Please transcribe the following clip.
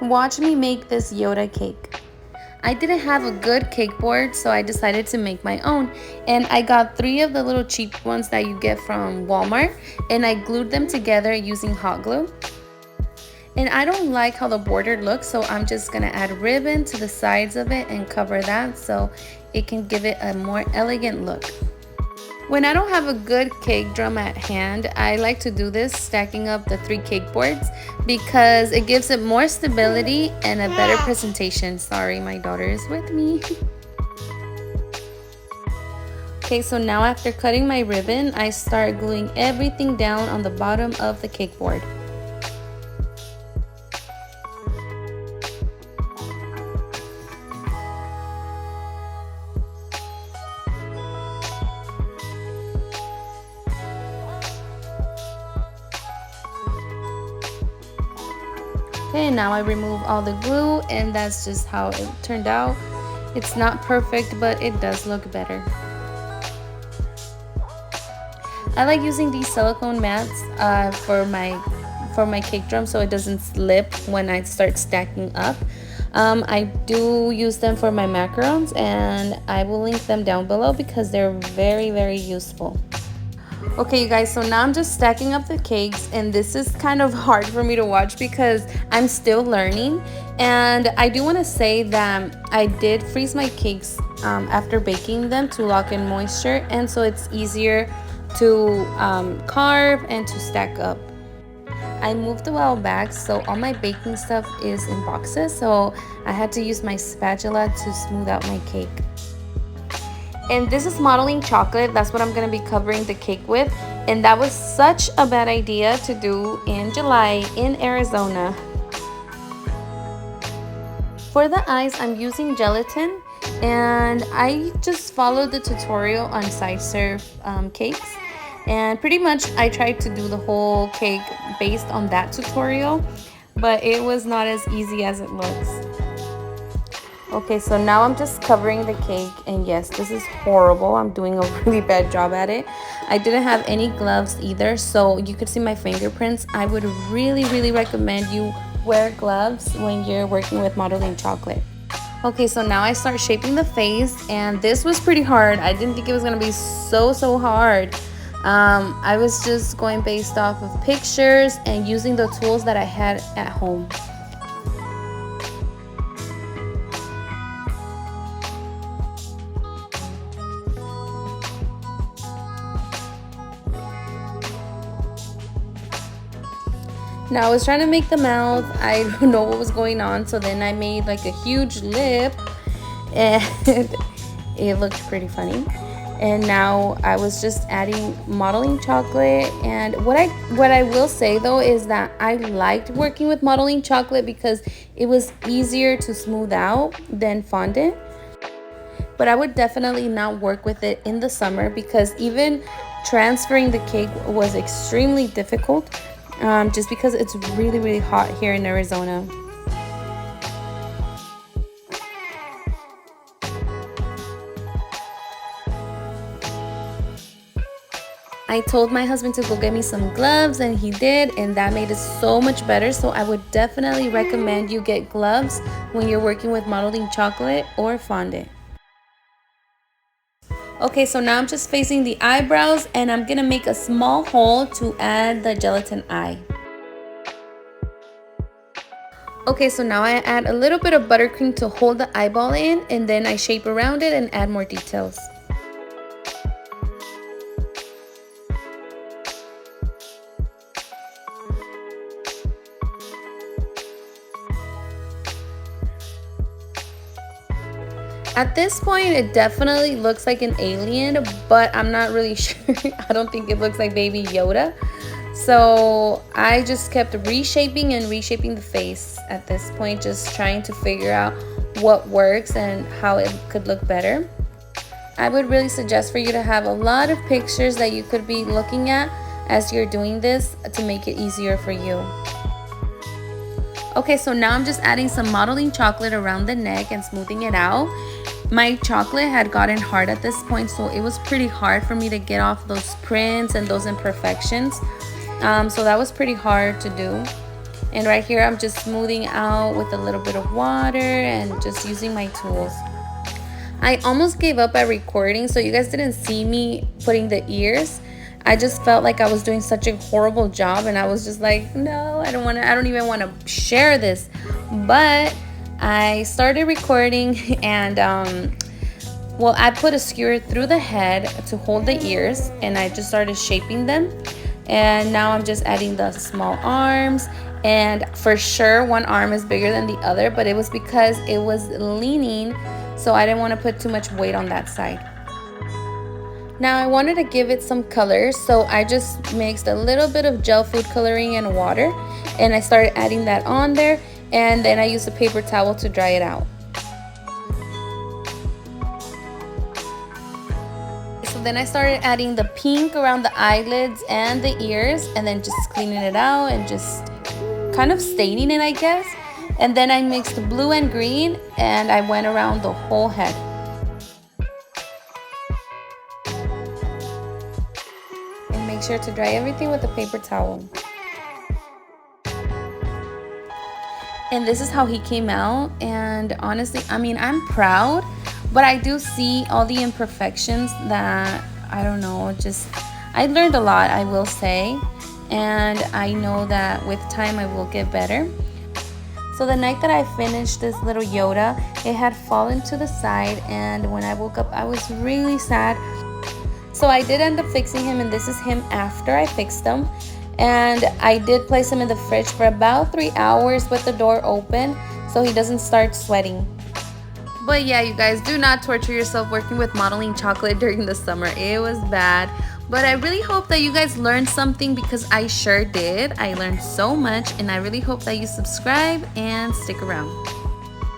Watch me make this Yoda cake. I didn't have a good cake board, so I decided to make my own. And I got 3 of the little cheap ones that you get from Walmart, and I glued them together using hot glue. And I don't like how the border looks, so I'm just gonna add ribbon to the sides of it and cover that so it can give it a more elegant look. When I don't have a good cake drum at hand, I like to do this, stacking up the 3 cake boards, because it gives it more stability and a better presentation. Sorry, my daughter is with me. Okay, so now after cutting my ribbon, I start gluing everything down on the bottom of the cake board. Okay, now I remove all the glue, and that's just how it turned out. It's not perfect, but it does look better. I like using these silicone mats for my cake drum so it doesn't slip when I start stacking up. I do use them for my macarons, and I will link them down below because they're very, very useful. Okay, you guys, so now I'm just stacking up the cakes, and this is kind of hard for me to watch because I'm still learning. And I do want to say that I did freeze my cakes after baking them to lock in moisture, and so it's easier to carve and to stack up. I moved a while back, so all my baking stuff is in boxes, so I had to use my spatula to smooth out my cake. And this is modeling chocolate. That's what I'm going to be covering the cake with. And that was such a bad idea to do in July in Arizona. For the eyes, I'm using gelatin. And I just followed the tutorial on SideSerf cakes. And pretty much I tried to do the whole cake based on that tutorial. But it was not as easy as it looks. Okay, so now I'm just covering the cake, and yes, this is horrible. I'm doing a really bad job at it. I didn't have any gloves either, so you could see my fingerprints. I would really, really recommend you wear gloves when you're working with modeling chocolate. Okay, so now I start shaping the face, and this was pretty hard. I didn't think it was gonna be so hard. I was just going based off of pictures and using the tools that I had at home. Now I was trying to make the mouth. I don't know what was going on, so then I made like a huge lip, and it looked pretty funny. And now I was just adding modeling chocolate. And what I will say though is that I liked working with modeling chocolate because it was easier to smooth out than fondant. But I would definitely not work with it in the summer because even transferring the cake was extremely difficult. Just because it's really, really hot here in Arizona. I told my husband to go get me some gloves, and he did, and that made it so much better. So I would definitely recommend you get gloves when you're working with modeling chocolate or fondant. Okay, so now I'm just facing the eyebrows, and I'm gonna make a small hole to add the gelatin eye. Okay, so now I add a little bit of buttercream to hold the eyeball in, and then I shape around it and add more details. At this point, it definitely looks like an alien, but I'm not really sure. I don't think it looks like baby Yoda. So I just kept reshaping and reshaping the face at this point, just trying to figure out what works and how it could look better. I would really suggest for you to have a lot of pictures that you could be looking at as you're doing this to make it easier for you. Okay, so now I'm just adding some modeling chocolate around the neck and smoothing it out. My chocolate had gotten hard at this point, so it was pretty hard for me to get off those prints and those imperfections. So that was pretty hard to do. And right here I'm just smoothing out with a little bit of water and just using my tools. I almost gave up at recording, so you guys didn't see me putting the ears. I just felt like I was doing such a horrible job, and I was just like, no, I don't even want to share this. But I started recording, and well, I put a skewer through the head to hold the ears, and I just started shaping them. And now I'm just adding the small arms, and for sure one arm is bigger than the other, but it was because it was leaning, so I didn't want to put too much weight on that side. Now I wanted to give it some color, so I just mixed a little bit of gel food coloring and water, and I started adding that on there, and then I used a paper towel to dry it out. So then I started adding the pink around the eyelids and the ears, and then just cleaning it out and just kind of staining it, I guess. And then I mixed blue and green, and I went around the whole head. And make sure to dry everything with a paper towel. And this is how he came out, and honestly, I mean, I'm proud, but I do see all the imperfections that, I don't know, just, I learned a lot, I will say, and I know that with time I will get better. So the night that I finished this little Yoda, it had fallen to the side, and when I woke up, I was really sad. So I did end up fixing him, and this is him after I fixed him. And I did place him in the fridge for about 3 hours with the door open so he doesn't start sweating. But yeah, you guys, do not torture yourself working with modeling chocolate during the summer. It was bad. But I really hope that you guys learned something, because I sure did. I learned so much, and I really hope that you subscribe and stick around.